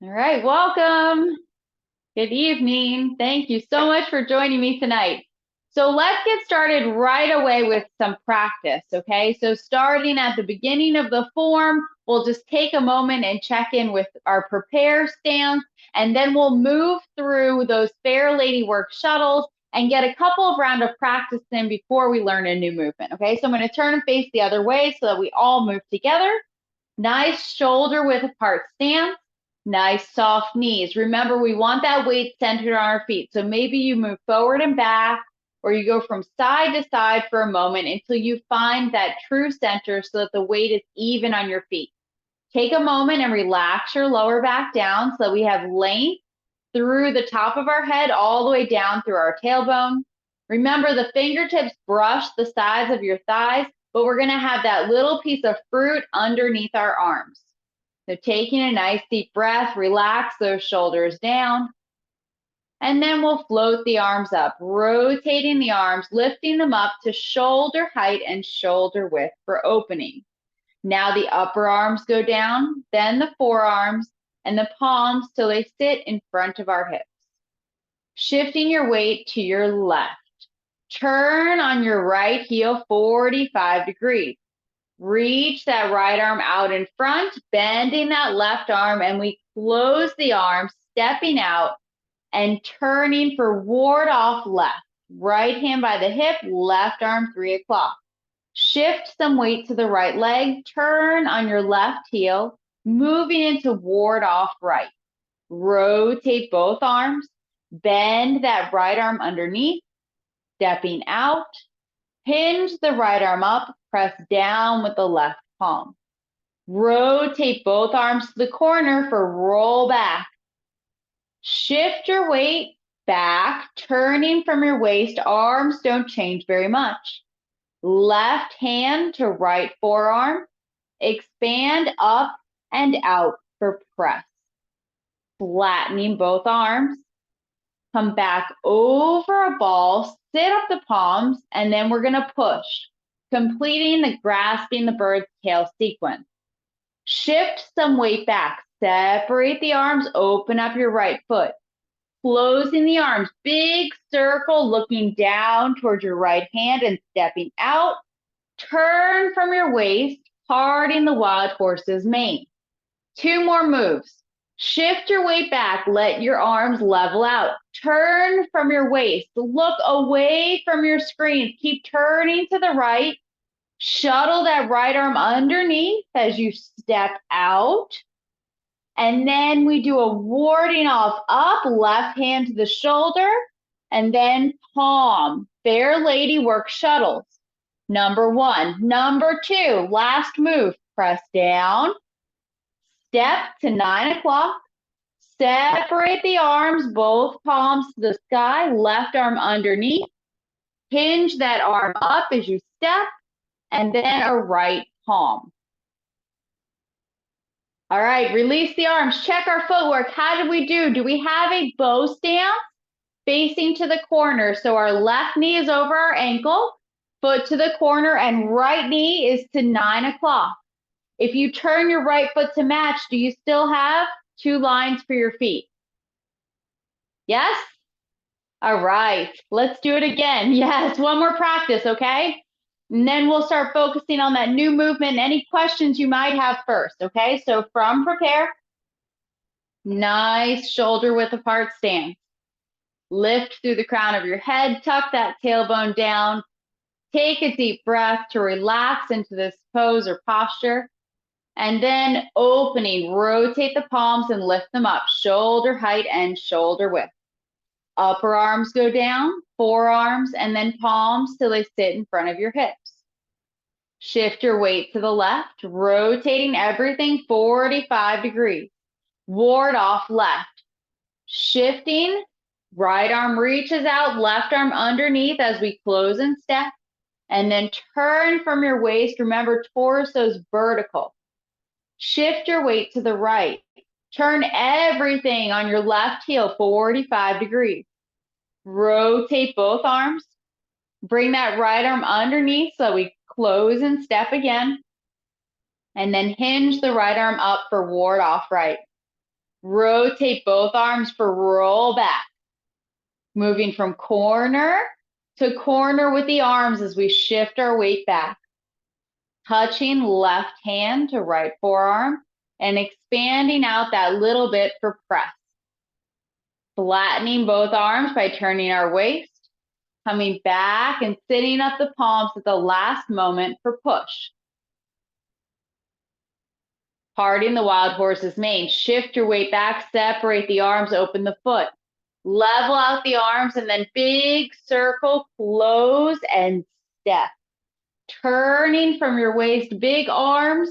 All right, welcome. Good evening. Thank you so much for joining me tonight. So let's get started right away with some practice, okay? So starting at the beginning of the form, we'll just take a moment and check in with our prepare stance, and then we'll move through those Fair Lady Work shuttles and get a couple of rounds of practice in before we learn a new movement, okay? So I'm gonna turn and face the other way so that we all move together. Nice shoulder width apart stance. Nice soft knees. Remember, we want that weight centered on our feet. So maybe you move forward and back, or you go from side to side for a moment until you find that true center so that the weight is even on your feet. Take a moment and relax your lower back down so that we have length through the top of our head all the way down through our tailbone. Remember, the fingertips brush the sides of your thighs, but we're gonna have that little piece of fruit underneath our arms. So taking a nice deep breath, relax those shoulders down. And then we'll float the arms up, rotating the arms, lifting them up to shoulder height and shoulder width for opening. Now the upper arms go down, then the forearms and the palms till they sit in front of our hips. Shifting your weight to your left. Turn on your right heel 45 degrees. Reach that right arm out in front, bending that left arm, and we close the arm, stepping out and turning for ward off left. Right hand by the hip, left arm 3 o'clock. Shift some weight to the right leg, turn on your left heel, moving into ward off right. Rotate both arms, bend that right arm underneath, stepping out, hinge the right arm up, press down with the left palm. Rotate both arms to the corner for roll back. Shift your weight back, turning from your waist. Arms don't change very much. Left hand to right forearm. Expand up and out for press. Flattening both arms. Come back over a ball, sit up the palms, and then we're gonna push, completing the grasping the bird's tail sequence. Shift some weight back, separate the arms, open up your right foot. Closing the arms, big circle, looking down towards your right hand and stepping out. Turn from your waist, parting the wild horse's mane. 2 more moves. Shift your weight back, let your arms level out. Turn from your waist, look away from your screen. Keep turning to the right. Shuttle that right arm underneath as you step out. And then we do a warding off up, left hand to the shoulder, and then palm. Fair Lady Work shuttles. Number 1. Number 2, last move, press down. Step to 9 o'clock. Separate the arms, both palms to the sky, left arm underneath. Hinge that arm up as you step, and then a right palm. All right, release the arms. Check our footwork. How did we do? Do we have a bow stance facing to the corner? So our left knee is over our ankle, foot to the corner, and right knee is to 9 o'clock. If you turn your right foot to match, do you still have 2 lines for your feet? Yes? All right, let's do it again. Yes, one more practice, okay? And then we'll start focusing on that new movement. Any questions you might have first, okay? So from prepare, nice shoulder width apart stance. Lift through the crown of your head, tuck that tailbone down. Take a deep breath to relax into this pose or posture. And then opening, rotate the palms and lift them up, shoulder height and shoulder width. Upper arms go down, forearms, and then palms till they sit in front of your hips. Shift your weight to the left, rotating everything 45 degrees. Ward off left. Shifting, right arm reaches out, left arm underneath as we close and step. And then turn from your waist. Remember, torso's vertical. Shift your weight to the right. Turn everything on your left heel 45 degrees. Rotate both arms. Bring that right arm underneath so we close and step again. And then hinge the right arm up for ward off right. Rotate both arms for roll back. Moving from corner to corner with the arms as we shift our weight back. Touching left hand to right forearm and expanding out that little bit for press. Flattening both arms by turning our waist, coming back and sitting up the palms at the last moment for push. Parting the wild horse's mane. Shift your weight back, separate the arms, open the foot. Level out the arms and then big circle, close and step. Turning from your waist, big arms,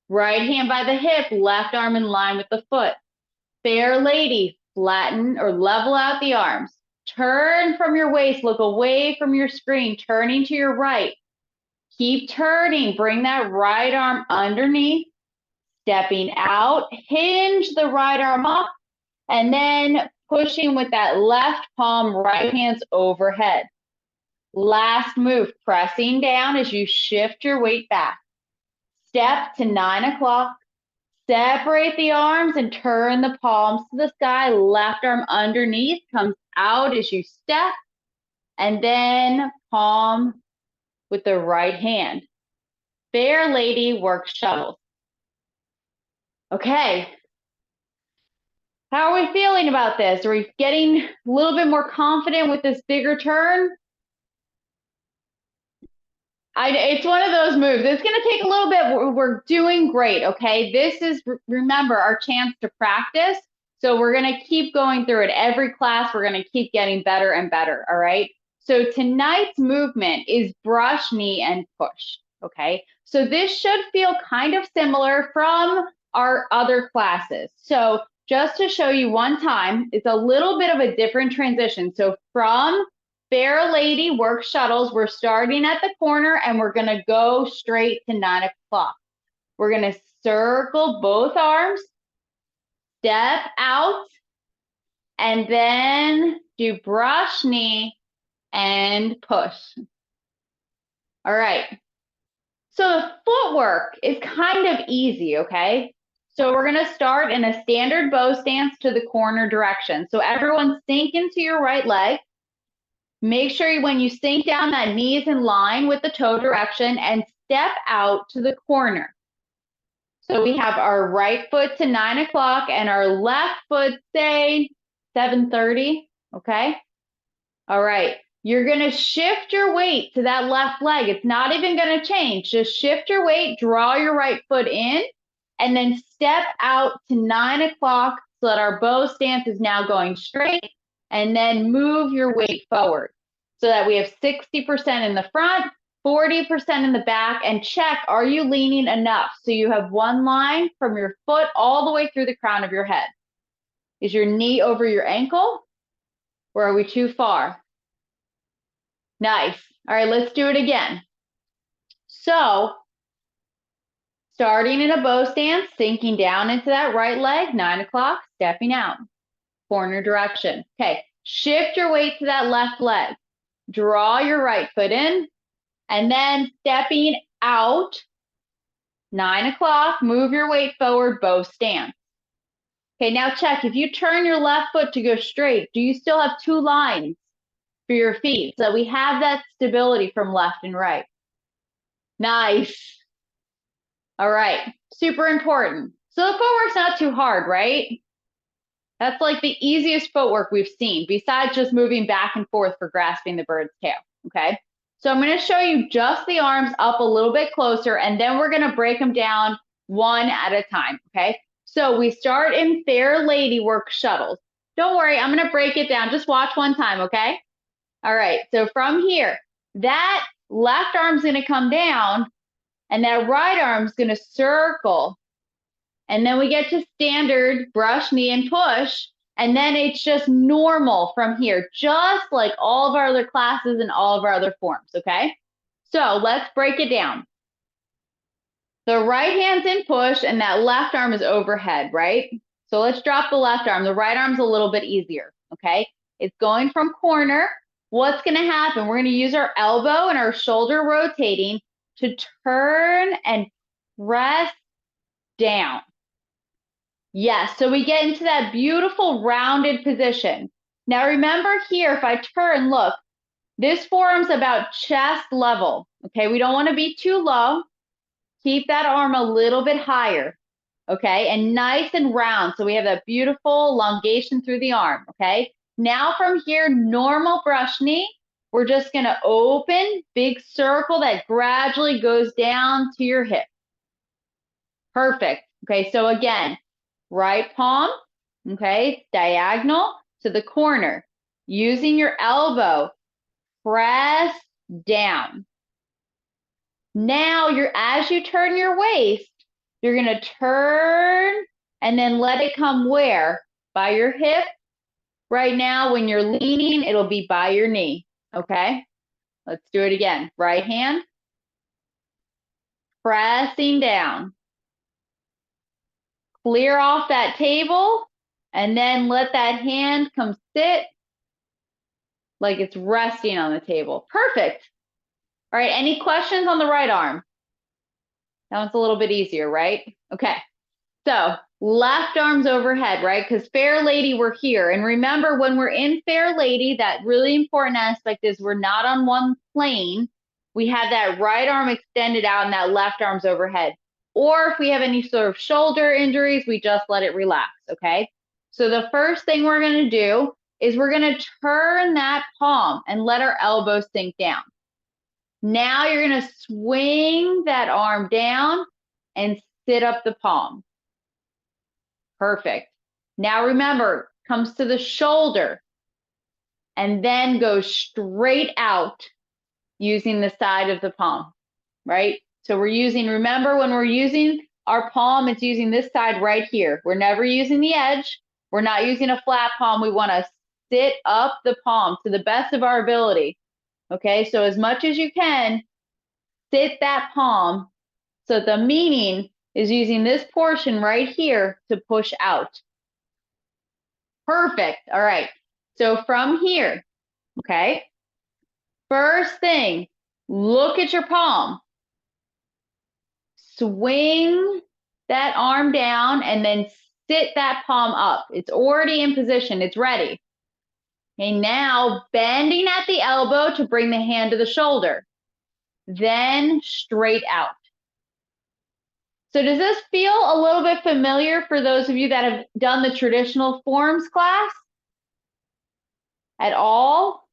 right hand by the hip, left arm in line with the foot. Fair lady, flatten or level out the arms. Turn from your waist, look away from your screen, turning to your right. Keep turning, bring that right arm underneath, stepping out, hinge the right arm up, and then pushing with that left palm, right hands overhead. Last move, pressing down as you shift your weight back. Step to 9 o'clock. Separate the arms and turn the palms to the sky. Left arm underneath comes out as you step. And then palm with the right hand. Fair lady works shuttles. Okay. How are we feeling about this? Are we getting a little bit more confident with this bigger turn? It's one of those moves. It's going to take a little bit. We're doing great, okay? This is, remember, our chance to practice. So we're going to keep going through it. Every class, we're going to keep getting better and better, all right? So tonight's movement is brush, knee, and push, okay? So this should feel kind of similar from our other classes. So just to show you one time, it's a little bit of a different transition. So from Fair lady work shuttles. We're starting at the corner and we're going to go straight to 9 o'clock. We're going to circle both arms, step out, and then do brush knee and push. All right. So the footwork is kind of easy, okay? So we're going to start in a standard bow stance to the corner direction. So everyone sink into your right leg. Make sure when you sink down, that knee is in line with the toe direction and step out to the corner. So we have our right foot to 9 o'clock and our left foot, say 7:30, okay? All right, you're gonna shift your weight to that left leg. It's not even gonna change. Just shift your weight, draw your right foot in, and then step out to 9 o'clock so that our bow stance is now going straight. And then move your weight forward so that we have 60% in the front, 40% in the back, and check, are you leaning enough? So you have one line from your foot all the way through the crown of your head. Is your knee over your ankle, or are we too far? Nice. All right, let's do it again. So starting in a bow stance, sinking down into that right leg, 9 o'clock, stepping out. Corner direction. Okay, shift your weight to that left leg. Draw your right foot in, and then stepping out, 9 o'clock, move your weight forward, bow stance. Okay, now check, if you turn your left foot to go straight, do you still have two lines for your feet? So we have that stability from left and right. Nice. All right, super important. So the footwork's not too hard, right? That's like the easiest footwork we've seen, besides just moving back and forth for grasping the bird's tail, okay? So I'm going to show you just the arms up a little bit closer, and then we're going to break them down one at a time, okay? So we start in fair lady work shuttles. Don't worry, I'm going to break it down. Just watch one time, okay? All right, so from here, that left arm's going to come down, and that right arm's going to circle. And then we get to standard brush, knee, and push. And then it's just normal from here, just like all of our other classes and all of our other forms, okay? So let's break it down. The right hand's in push, and that left arm is overhead, right? So let's drop the left arm. The right arm's a little bit easier, okay? It's going from corner. What's going to happen? We're going to use our elbow and our shoulder rotating to turn and press down. Yes, so we get into that beautiful rounded position. Now remember here, if I turn, look, this forearm's about chest level, okay? We don't want to be too low. Keep that arm a little bit higher, okay? And nice and round, so we have that beautiful elongation through the arm, okay? Now from here, normal brush knee, we're just gonna open, big circle that gradually goes down to your hip. Perfect, okay? So again, right palm, okay, diagonal to the corner. Using your elbow, press down. Now as you turn your waist, you're gonna turn and then let it come where? By your hip. Right now, when you're leaning, it'll be by your knee, okay? Let's do it again. Right hand, pressing down. Clear off that table, and then let that hand come sit like it's resting on the table. Perfect. All right, any questions on the right arm? That one's a little bit easier, right? Okay, so left arm's overhead, right? Because Fair Lady, we're here. And remember, when we're in Fair Lady, that really important aspect is we're not on one plane. We have that right arm extended out and that left arm's overhead. Or if we have any sort of shoulder injuries, we just let it relax, okay? So the first thing we're gonna do is we're gonna turn that palm and let our elbow sink down. Now you're gonna swing that arm down and sit up the palm. Perfect. Now remember, comes to the shoulder and then goes straight out using the side of the palm, right? So we're using, remember when we're using our palm, it's using this side right here. We're never using the edge. We're not using a flat palm. We want to sit up the palm to the best of our ability. Okay, so as much as you can, sit that palm. So the meaning is using this portion right here to push out. Perfect. All right. So from here, okay, first thing, look at your palm. Swing that arm down and then sit that palm up. It's already in position. It's ready. Okay, now bending at the elbow to bring the hand to the shoulder. Then straight out. So does this feel a little bit familiar for those of you that have done the traditional forms class at all?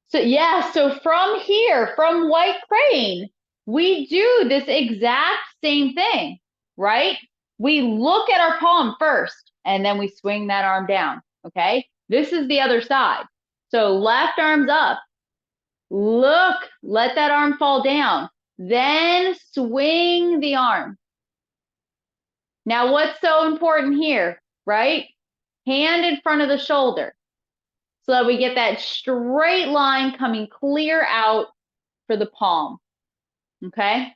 So yeah, so from here, from White Crane, we do this exact same thing, right? We look at our palm first, and then we swing that arm down, okay? This is the other side. So left arm's up. Look, let that arm fall down. Then swing the arm. Now, what's so important here, right? Hand in front of the shoulder so that we get that straight line coming clear out for the palm, okay?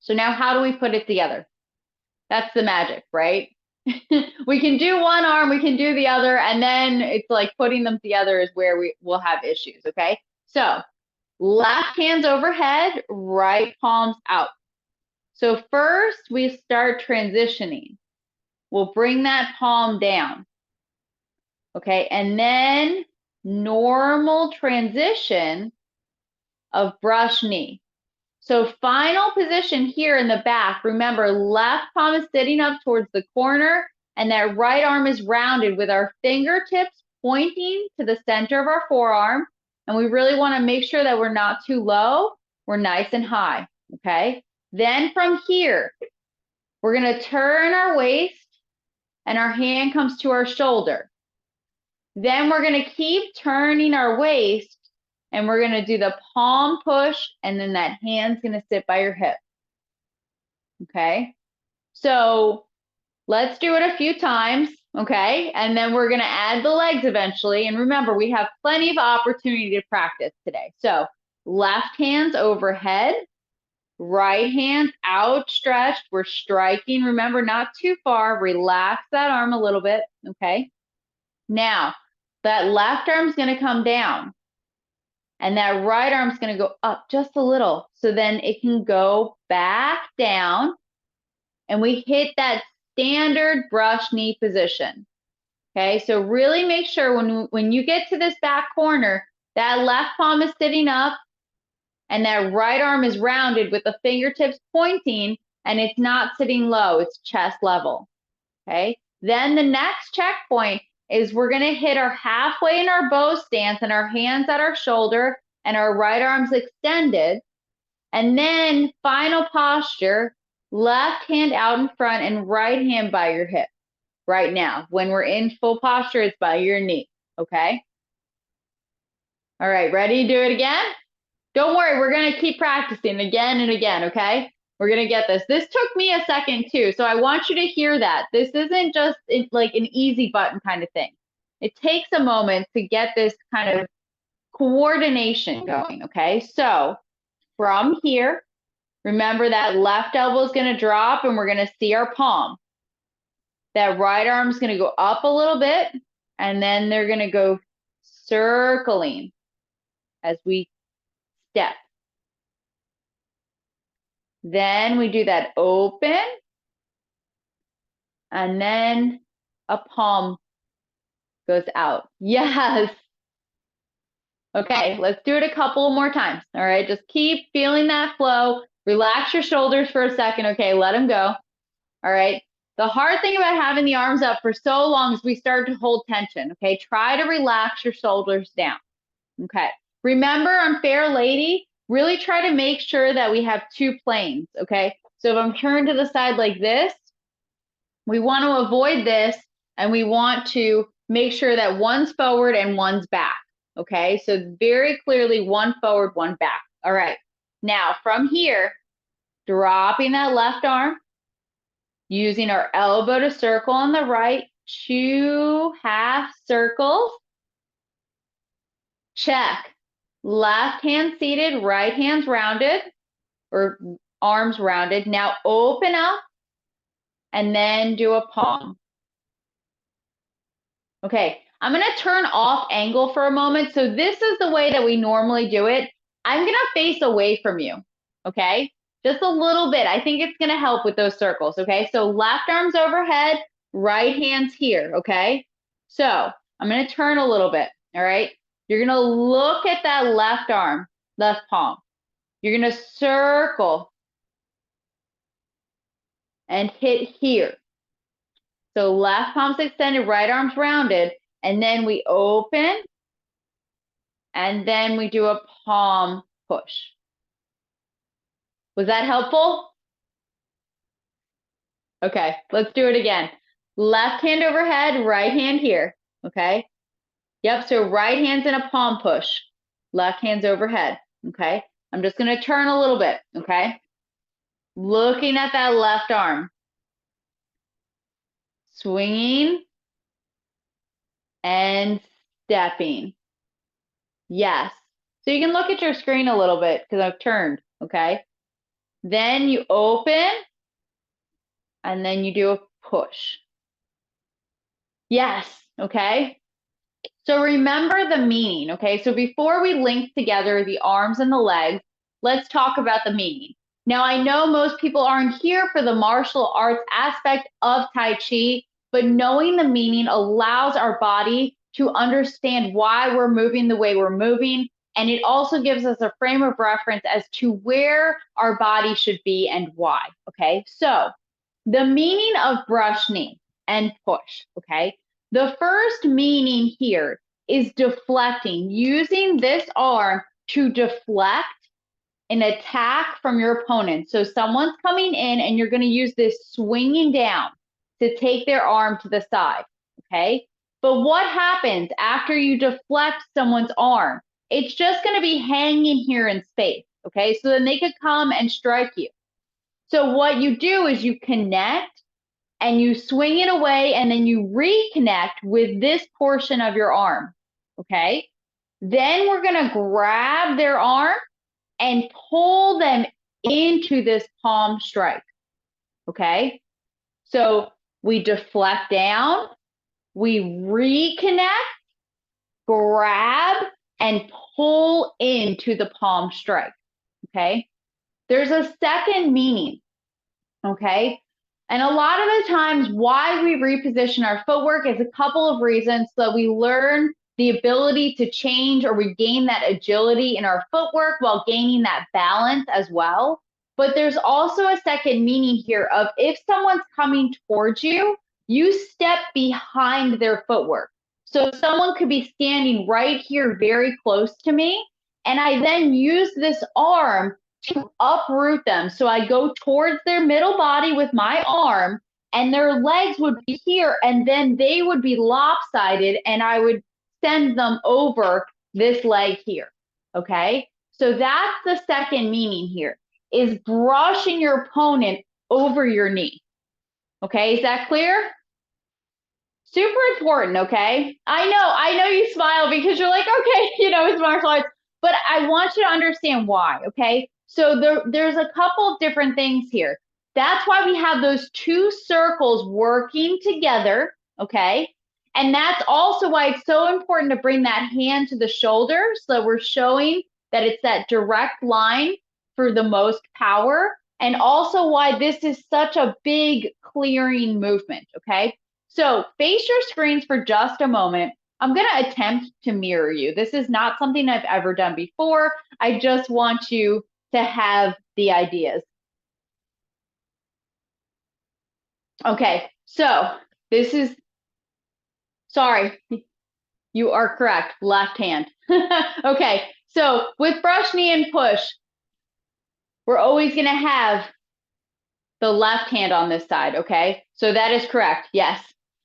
So now how do we put it together? That's the magic, right? We can do one arm, we can do the other, and then it's like putting them together is where we will have issues, okay? So left hand's overhead, right palm's out. So first we start transitioning. We'll bring that palm down, okay? And then normal transition of brush knee. So final position here in the back, remember left palm is sitting up towards the corner and that right arm is rounded with our fingertips pointing to the center of our forearm. And we really want to make sure that we're not too low. We're nice and high, okay? Then from here, we're going to turn our waist and our hand comes to our shoulder. Then we're going to keep turning our waist and we're going to do the palm push and then that hand's going to sit by your hip. Okay? So let's do it a few times, okay? And then we're going to add the legs eventually. And remember, we have plenty of opportunity to practice today. So left hand's overhead, right hand outstretched. We're striking. Remember, not too far. Relax that arm a little bit, okay? Now, that left arm's going to come down. And that right arm's going to go up just a little. So then it can go back down. And we hit that standard brush knee position. Okay, so really make sure when you get to this back corner, that left palm is sitting up and that right arm is rounded with the fingertips pointing, and it's not sitting low, it's chest level. Okay, then the next checkpoint is we're gonna hit our halfway in our bow stance and our hands at our shoulder and our right arm's extended. And then final posture, left hand out in front and right hand by your hip. Right now, when we're in full posture, it's by your knee, okay? All right, ready to do it again? Don't worry, we're gonna keep practicing again and again, okay? We're gonna get this. This took me a second too, so I want you to hear that. This isn't just like an easy button kind of thing. It takes a moment to get this kind of coordination going, okay? So from here, remember that left elbow is gonna drop and we're gonna see our palm. That right arm's gonna go up a little bit and then they're gonna go circling as we step. Then we do that open and then a palm goes out. Yes. Okay, let's do it a couple more times. All right, just keep feeling that flow. Relax your shoulders for a second. Okay, let them go. All right. The hard thing about having the arms up for so long is we start to hold tension. Okay, try to relax your shoulders down. Okay, remember on Fair Lady, really try to make sure that we have two planes. Okay, so if I'm turned to the side like this, we want to avoid this and we want to make sure that one's forward and one's back. Okay, so very clearly one forward, one back. All right, now from here, dropping that left arm, using our elbow to circle on the right, 2 half circles. Check. Left hand seated, right hand's rounded, or arms rounded. Now open up and then do a palm. Okay, I'm gonna turn off angle for a moment. So this is the way that we normally do it. I'm gonna face away from you, okay? Just a little bit. I think it's gonna help with those circles, okay? So left arm's overhead, right hand's here, okay? So I'm gonna turn a little bit, all right? You're gonna look at that left arm, left palm. You're gonna circle and hit here. So left palm's extended, right arm's rounded, and then we open, and then we do a palm push. Was that helpful? Okay, let's do it again. Left hand overhead, right hand here, okay? Yep, so right hand's in a palm push. Left hand's overhead, okay? I'm just gonna turn a little bit, okay? Looking at that left arm. Swinging and stepping. Yes. So you can look at your screen a little bit because I've turned, okay? Then you open and then you do a push. Yes, okay? So remember the meaning, okay? So before we link together the arms and the legs, let's talk about the meaning. Now, I know most people aren't here for the martial arts aspect of Tai Chi, but knowing the meaning allows our body to understand why we're moving the way we're moving. And it also gives us a frame of reference as to where our body should be and why, okay? So the meaning of brush knee and push, okay? The first meaning here is deflecting, using this arm to deflect an attack from your opponent. So someone's coming in and you're going to use this swinging down to take their arm to the side, okay? But what happens after you deflect someone's arm? It's just going to be hanging here in space, okay? So then they could come and strike you. So what you do is you connect and you swing it away and then you reconnect with this portion of your arm, okay? Then we're going to grab their arm and pull them into this palm strike, okay? So we deflect down, we reconnect, grab, and pull into the palm strike, okay? There's a second meaning, okay? And a lot of the times why we reposition our footwork is a couple of reasons, so that we learn the ability to change or regain that agility in our footwork while gaining that balance as well. But there's also a second meaning here of if someone's coming towards you, you step behind their footwork. So someone could be standing right here very close to me, and I then use this arm to uproot them. So I go towards their middle body with my arm, and their legs would be here, and then they would be lopsided, and I would send them over this leg here. Okay? So that's the second meaning here, is brushing your opponent over your knee. Okay, is that clear? Super important, okay? I know you smile because you're like, okay, it's martial arts, but I want you to understand why, okay? So there's a couple of different things here. That's why we have those two circles working together, okay? And that's also why it's so important to bring that hand to the shoulder so that we're showing that it's that direct line for the most power, and also why this is such a big clearing movement, okay? So face your screens for just a moment. I'm going to attempt to mirror you. This is not something I've ever done before. I just want you to have the ideas. Okay, so this is, sorry, you are correct, left hand. Okay, so with brush, knee, and push, we're always going to have the left hand on this side, okay? So that is correct, yes.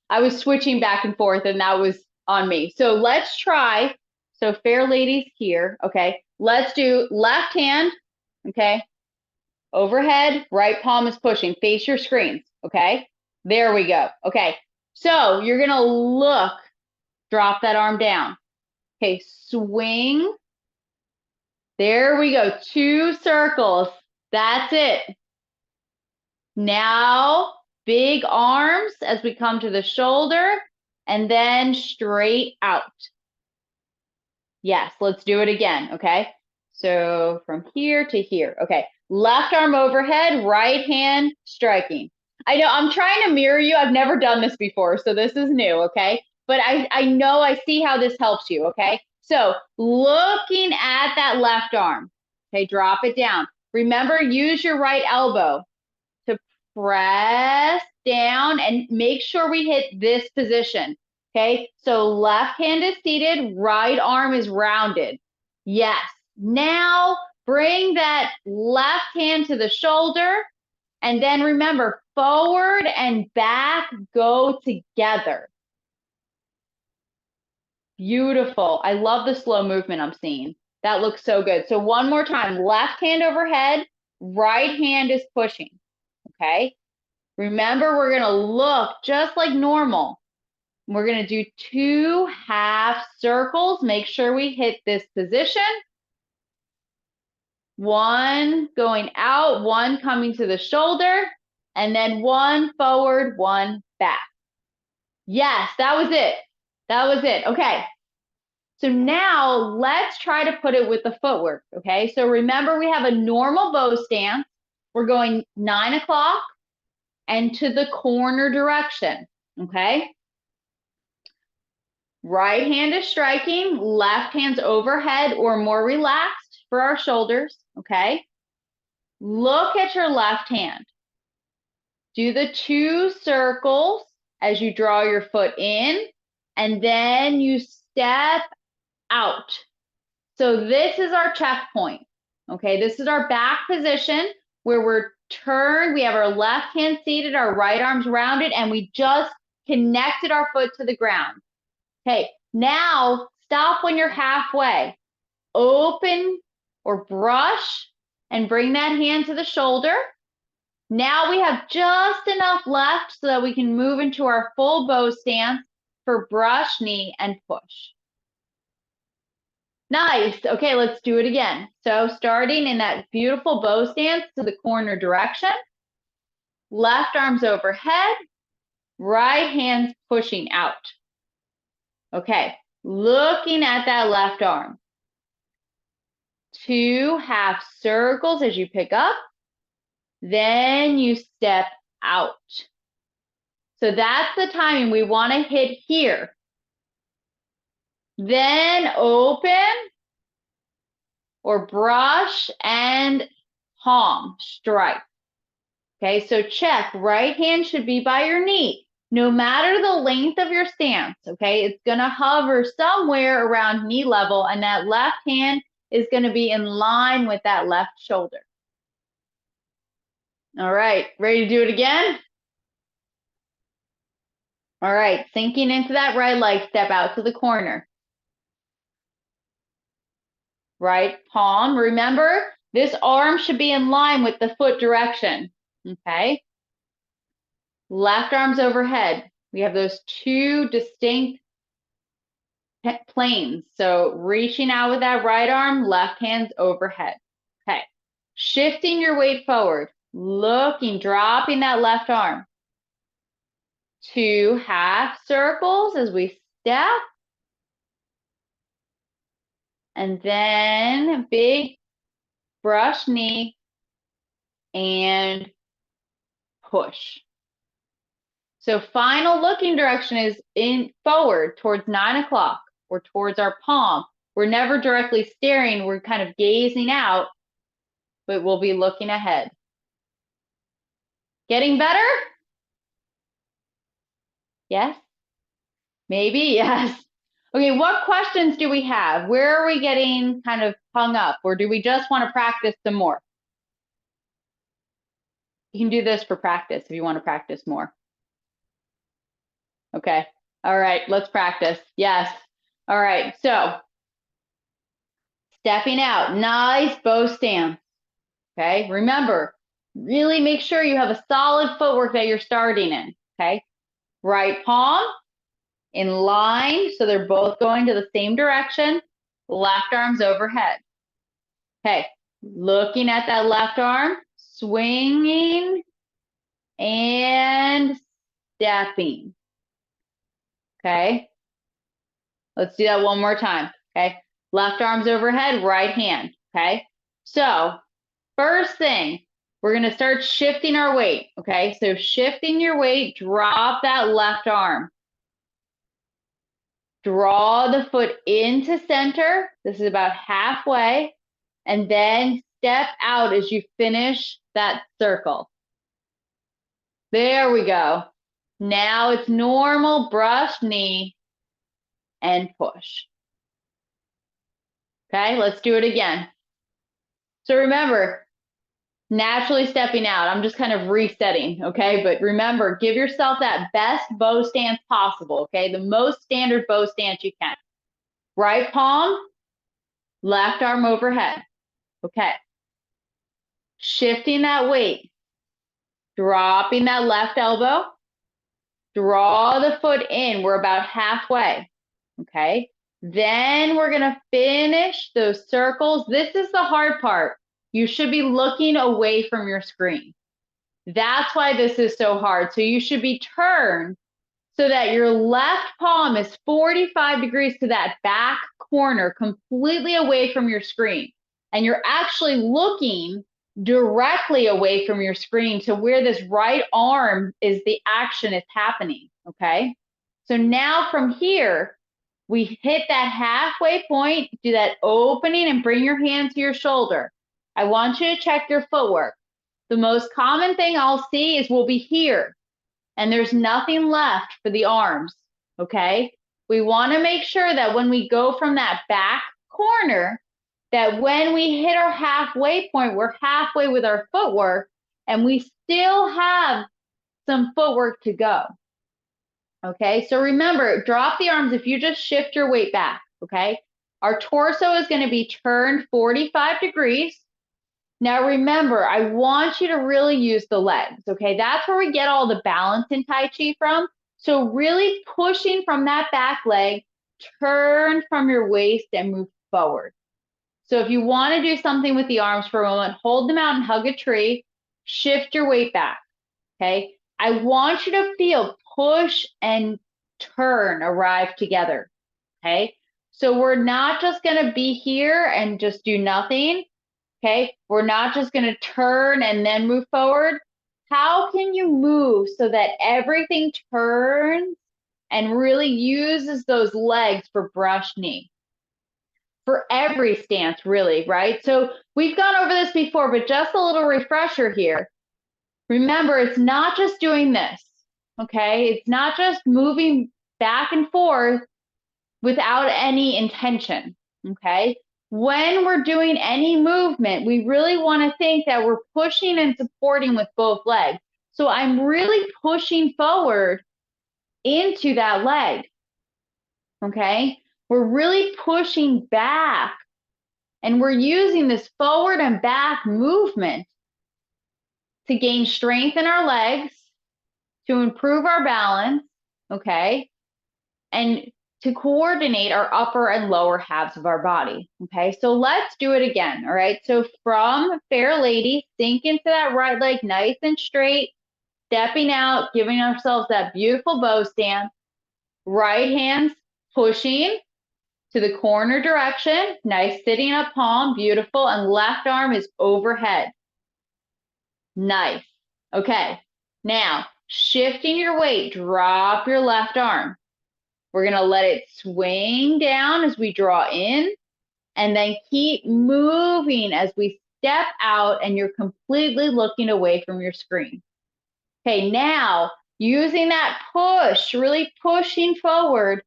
I was switching back and forth, and that was on me. So let's try. So fair ladies here, okay? Let's do left hand, okay? Overhead, right palm is pushing. Face your screens, okay? There we go. Okay, so you're going to look, drop that arm down. Okay, swing. There we go. 2 circles. That's it. Now, big arms as we come to the shoulder, and then straight out. Yes, let's do it again, okay? So from here to here, okay. Left arm overhead, right hand striking. I know I'm trying to mirror you. I've never done this before, so this is new, okay? But I know I see how this helps you, okay? So looking at that left arm, okay, drop it down. Remember, use your right elbow to press down and make sure we hit this position. Okay, so left hand is seated, right arm is rounded. Yes. Now bring that left hand to the shoulder, and then remember, forward and back go together. Beautiful. I love the slow movement I'm seeing. That looks so good. So one more time, left hand overhead, right hand is pushing. Okay. Remember, we're going to look just like normal. We're going to do 2 half circles. Make sure we hit this position. 1 going out, 1 coming to the shoulder, and then 1 forward, 1 back. Yes, that was it. That was it. Okay. So now let's try to put it with the footwork. Okay. So remember, we have a normal bow stance. We're going 9 o'clock and to the corner direction. Okay. Right hand is striking, left hand's overhead or more relaxed for our shoulders, okay? Look at your left hand. Do the 2 circles as you draw your foot in, and then you step out. So this is our checkpoint, okay? This is our back position where we're turned, we have our left hand seated, our right arm's rounded, and we just connected our foot to the ground. Okay, now stop when you're halfway. Open or brush and bring that hand to the shoulder. Now we have just enough left so that we can move into our full bow stance for brush, knee, and push. Nice. Okay, let's do it again. So starting in that beautiful bow stance to the corner direction. Left arm's overhead, right hand's pushing out. Okay, looking at that left arm. 2 half circles as you pick up. Then you step out. So that's the timing we want to hit here. Then open or brush and palm strike. Okay, so check, right hand should be by your knee. No matter the length of your stance, okay, it's gonna hover somewhere around knee level, and that left hand is gonna be in line with that left shoulder. All right, ready to do it again? All right, sinking into that right leg, step out to the corner. Right palm, remember, this arm should be in line with the foot direction, okay? Left arm's overhead. We have those two distinct planes. So reaching out with that right arm, left hand's overhead. Okay. Shifting your weight forward, looking, dropping that left arm. 2 half circles as we step. And then big brush knee and push. So final looking direction is in forward towards 9 o'clock or towards our palm. We're never directly staring, we're kind of gazing out, but we'll be looking ahead. Getting better? Yes? Maybe? Yes. Okay, what questions do we have? Where are we getting kind of hung up, or do we just want to practice some more? You can do this for practice if you want to practice more. Okay. All right, let's practice. Yes. All right, so stepping out, nice bow stance. Okay, remember, really make sure you have a solid footwork that you're starting in. Okay, right palm in line, so they're both going to the same direction. Left arm's overhead. Okay, looking at that left arm, swinging and stepping. Okay, let's do that one more time. Okay, left arm's overhead, right hand. Okay, so first thing, we're going to start shifting our weight. Okay, so shifting your weight, drop that left arm. Draw the foot into center. This is about halfway. And then step out as you finish that circle. There we go. Now it's normal brush knee and push. Okay, let's do it again. So remember, naturally stepping out, I'm just kind of resetting, okay? But remember, give yourself that best bow stance possible, okay? The most standard bow stance you can. Right palm, left arm overhead. Okay. Shifting that weight, dropping that left elbow, draw the foot in. We're about halfway. Okay. Then we're going to finish those circles. This is the hard part. You should be looking away from your screen. That's why this is so hard. So you should be turned so that your left palm is 45 degrees to that back corner, completely away from your screen. And you're actually looking directly away from your screen to where this right arm is the action is happening, okay? So now from here, we hit that halfway point, do that opening and bring your hand to your shoulder. I want you to check your footwork. The most common thing I'll see is we'll be here and there's nothing left for the arms, okay? We want to make sure that when we go from that back corner, that when we hit our halfway point, we're halfway with our footwork and we still have some footwork to go. Okay, so remember, drop the arms if you just shift your weight back, okay? Our torso is going to be turned 45 degrees. Now remember, I want you to really use the legs, okay? That's where we get all the balance in Tai Chi from. So really pushing from that back leg, turn from your waist and move forward. So if you want to do something with the arms for a moment, hold them out and hug a tree, shift your weight back, okay? I want you to feel push and turn arrive together, okay? So we're not just going to be here and just do nothing, okay? We're not just going to turn and then move forward. How can you move so that everything turns and really uses those legs for brush knee. For every stance, really, right? So we've gone over this before, but just a little refresher here. Remember, it's not just doing this, okay? It's not just moving back and forth without any intention, okay? When we're doing any movement, we really want to think that we're pushing and supporting with both legs. So I'm really pushing forward into that leg, okay? We're really pushing back, and we're using this forward and back movement to gain strength in our legs, to improve our balance, okay? And to coordinate our upper and lower halves of our body, okay? So let's do it again, all right? So from Fair Lady, sink into that right leg nice and straight, stepping out, giving ourselves that beautiful bow stance. Right hand's pushing to the corner direction, nice sitting up palm, beautiful, and left arm is overhead. Nice. Okay, now shifting your weight, drop your left arm. We're gonna let it swing down as we draw in, and then keep moving as we step out and you're completely looking away from your screen. Okay, now using that push, really pushing forward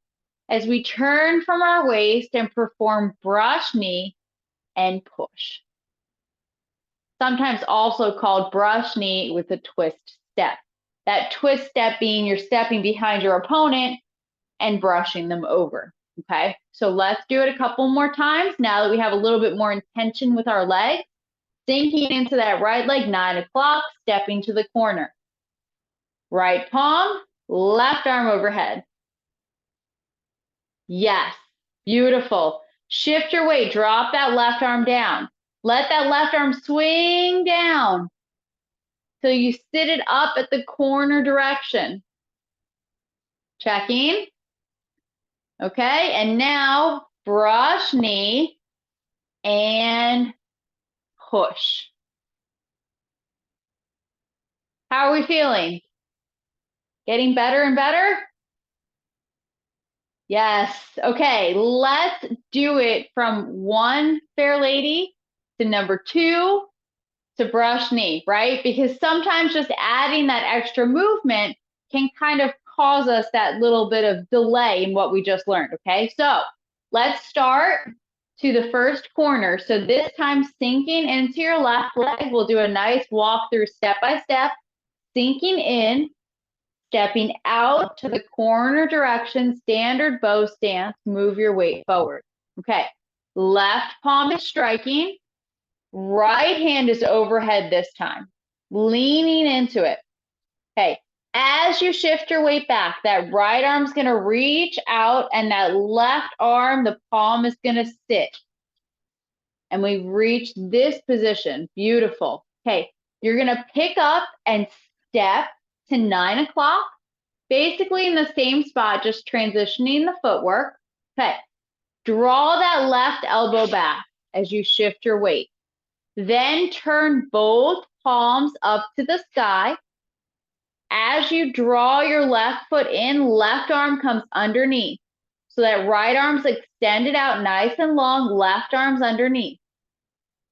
as we turn from our waist and perform brush knee and push. Sometimes also called brush knee with a twist step. That twist step being you're stepping behind your opponent and brushing them over, okay? So let's do it a couple more times now that we have a little bit more intention with our leg. Sinking into that right leg, 9 o'clock, stepping to the corner. Right palm, left arm overhead. Yes, beautiful. Shift your weight, drop that left arm down. Let that left arm swing down so you sit it up at the corner direction. Checking. Okay, and now brush knee and push. How are we feeling? Getting better and better? Yes. Okay, let's do it from 1 Fair Lady to number 2 to brush knee, right? Because sometimes just adding that extra movement can kind of cause us that little bit of delay in what we just learned, okay? So let's start to the first corner. So this time sinking into your left leg, we'll do a nice walk through step by step, sinking in, stepping out to the corner direction, standard bow stance, move your weight forward. Okay, left palm is striking, right hand is overhead this time, leaning into it. Okay, as you shift your weight back, that right arm's gonna reach out and that left arm, the palm is gonna sit. And we reach this position, beautiful. Okay, you're gonna pick up and step to 9 o'clock, basically in the same spot, just transitioning the footwork. Okay, draw that left elbow back as you shift your weight. Then turn both palms up to the sky. As you draw your left foot in, left arm comes underneath. So that right arm's extended out nice and long, left arm's underneath.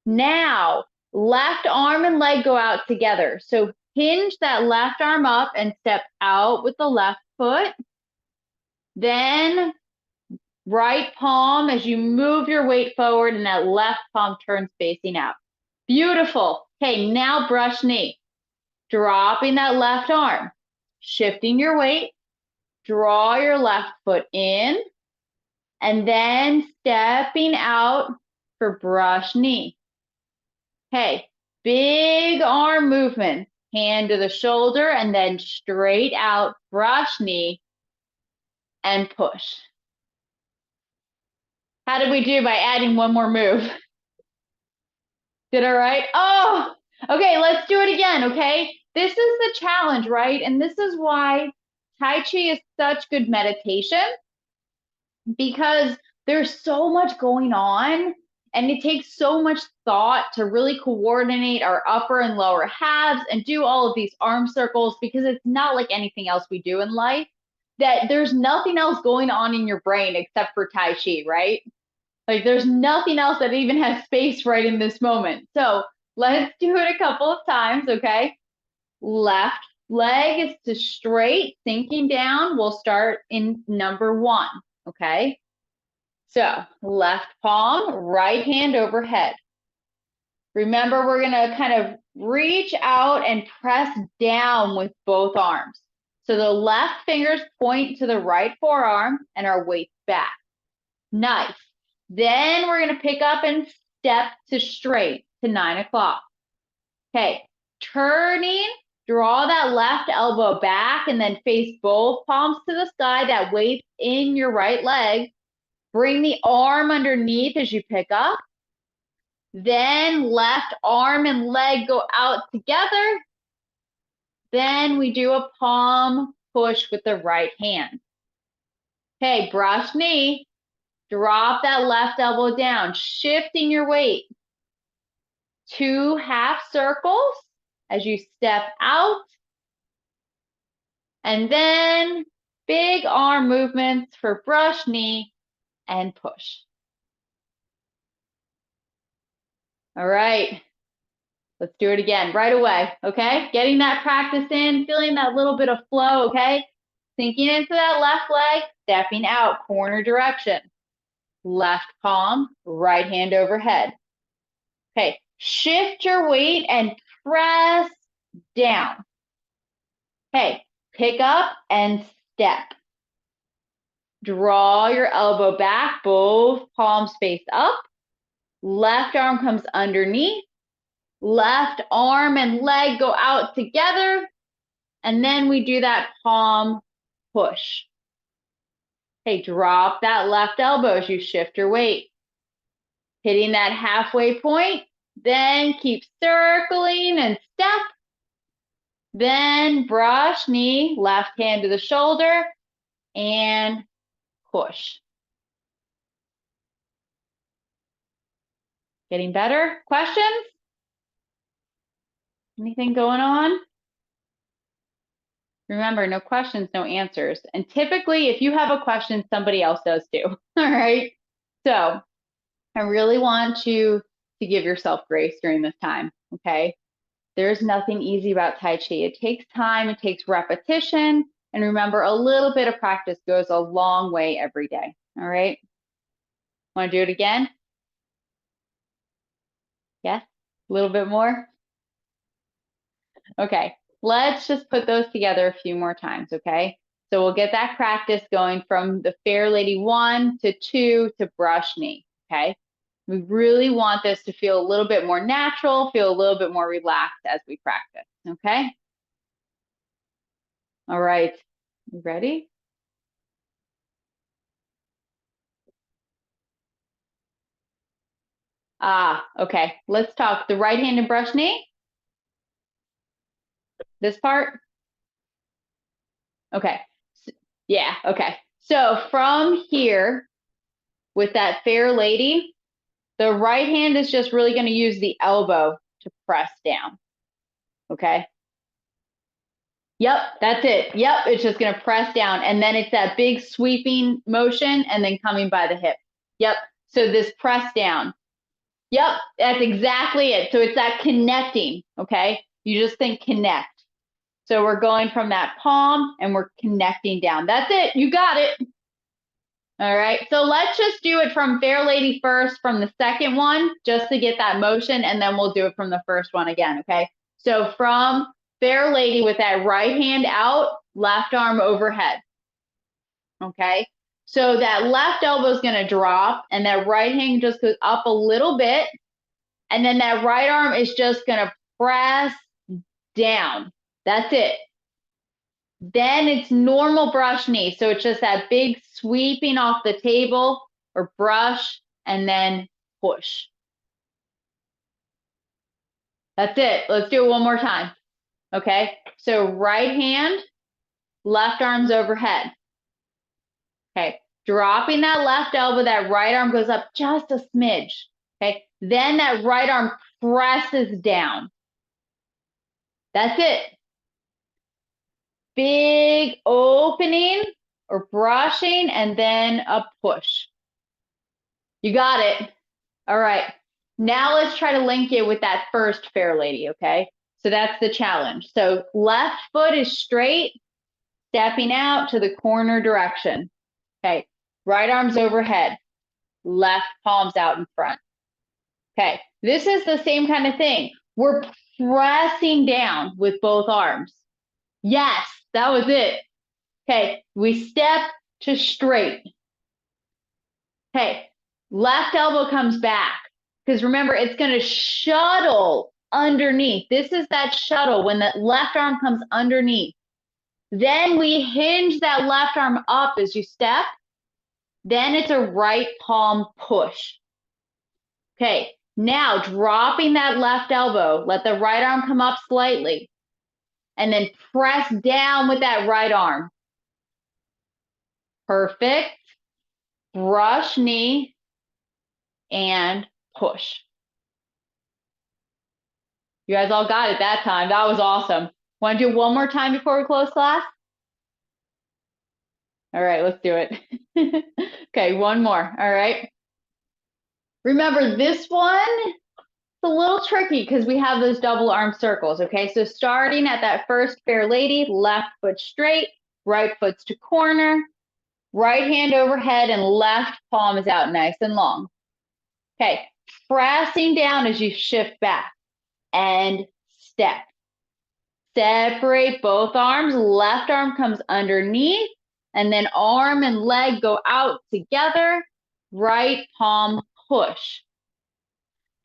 Now, left arm and leg go out together. So hinge that left arm up and step out with the left foot. Then right palm as you move your weight forward and that left palm turns facing out. Beautiful. Okay, now brush knee. Dropping that left arm, shifting your weight, draw your left foot in, and then stepping out for brush knee. Okay, big arm movement, hand to the shoulder, and then straight out, brush knee, and push. How did we do by adding one more move? Did all right? Oh, okay, let's do it again, okay? This is the challenge, right? And this is why Tai Chi is such good meditation, because there's so much going on And it takes so much thought to really coordinate our upper and lower halves and do all of these arm circles, because it's not like anything else we do in life, that there's nothing else going on in your brain except for Tai Chi, right? Like there's nothing else that even has space right in this moment. So let's do it a couple of times, okay? Left leg is to straight, sinking down. We'll start in number 1, okay? So left palm, right hand overhead. Remember, we're gonna kind of reach out and press down with both arms. So the left fingers point to the right forearm and our weight's back. Nice. Then we're gonna pick up and step to straight to 9 o'clock. Okay, turning, draw that left elbow back and then face both palms to the sky. That weight's in your right leg. Bring the arm underneath as you pick up. Then left arm and leg go out together. Then we do a palm push with the right hand. Okay, brush knee. Drop that left elbow down, shifting your weight. 2 half circles as you step out. And then big arm movements for brush knee and push. All right, let's do it again right away, okay? Getting that practice in, feeling that little bit of flow, okay? Sinking into that left leg, stepping out, corner direction. Left palm, right hand overhead. Okay, shift your weight and press down. Okay, pick up and step. Draw your elbow back, both palms face up. Left arm comes underneath. Left arm and leg go out together. And then we do that palm push. Okay, drop that left elbow as you shift your weight. Hitting that halfway point, then keep circling and step. Then brush knee, left hand to the shoulder, and push. Getting better? Questions? Anything going on? Remember, no questions, no answers. And typically, if you have a question, somebody else does too. All right. So I really want you to give yourself grace during this time. Okay. There's nothing easy about Tai Chi. It takes time, it takes repetition. And remember, a little bit of practice goes a long way every day. All right. Want to do it again? Yes? A little bit more? Okay. Let's just put those together a few more times, okay? So we'll get that practice going from the Fair Lady 1 to 2 to brush knee, okay? We really want this to feel a little bit more natural, feel a little bit more relaxed as we practice, okay? All right, you ready? Okay, let's talk the right hand and brush knee. This part? Okay, yeah, okay. So from here, with that Fair Lady, the right hand is just really going to use the elbow to press down, okay? Yep, that's it. Yep, it's just going to press down, and then it's that big sweeping motion and then coming by the hip. Yep, so this press down. Yep, that's exactly it. So it's that connecting, okay? You just think connect. So we're going from that palm and we're connecting down. That's it. You got it. All right. So let's just do it from Fair Lady first, from the second one, just to get that motion, and then we'll do it from the first one again, okay? So from Fair Lady with that right hand out, left arm overhead, okay? So that left elbow is going to drop, and that right hand just goes up a little bit, and then that right arm is just going to press down. That's it. Then it's normal brush knee. So it's just that big sweeping off the table or brush and then push. That's it. Let's do it one more time. Okay. So right hand, left arm's overhead. Okay. Dropping that left elbow, that right arm goes up just a smidge. Okay, then that right arm presses down. That's it. Big opening or brushing, and then a push. You got it. All right. Now let's try to link it with that first fair lady, okay? So that's the challenge. So left foot is straight, stepping out to the corner direction. Okay, right arm's overhead, left palm's out in front. Okay, this is the same kind of thing. We're pressing down with both arms. Yes, that was it. Okay, we step to straight. Okay, left elbow comes back. Because remember, it's going to shuttle underneath. This is that shuttle when the left arm comes underneath. Then we hinge that left arm up as you step. Then it's a right palm push. Okay, now dropping that left elbow, let the right arm come up slightly. And then press down with that right arm. Perfect. Brush knee and push. You guys all got it that time. That was awesome. Want to do one more time before we close class? All right, let's do it. Okay, one more. All right. Remember, this one is a little tricky because we have those double arm circles. Okay, so starting at that first fair lady, left foot straight, right foot's to corner, right hand overhead, and left palm is out nice and long. Okay, pressing down as you shift back and step. Separate both arms, left arm comes underneath, and then arm and leg go out together, right palm push.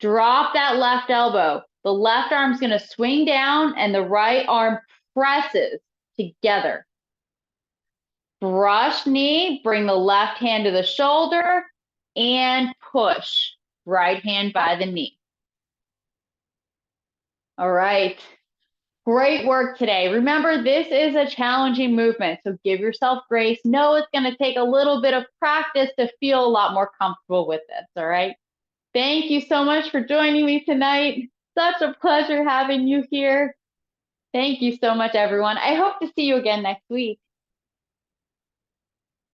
Drop that left elbow. The left arm's gonna swing down and the right arm presses together. Brush knee, bring the left hand to the shoulder and push. Right hand by the knee. All right. Great work today. Remember, this is a challenging movement, so give yourself grace. Know it's going to take a little bit of practice to feel a lot more comfortable with this, all right? Thank you so much for joining me tonight. Such a pleasure having you here. Thank you so much, everyone. I hope to see you again next week.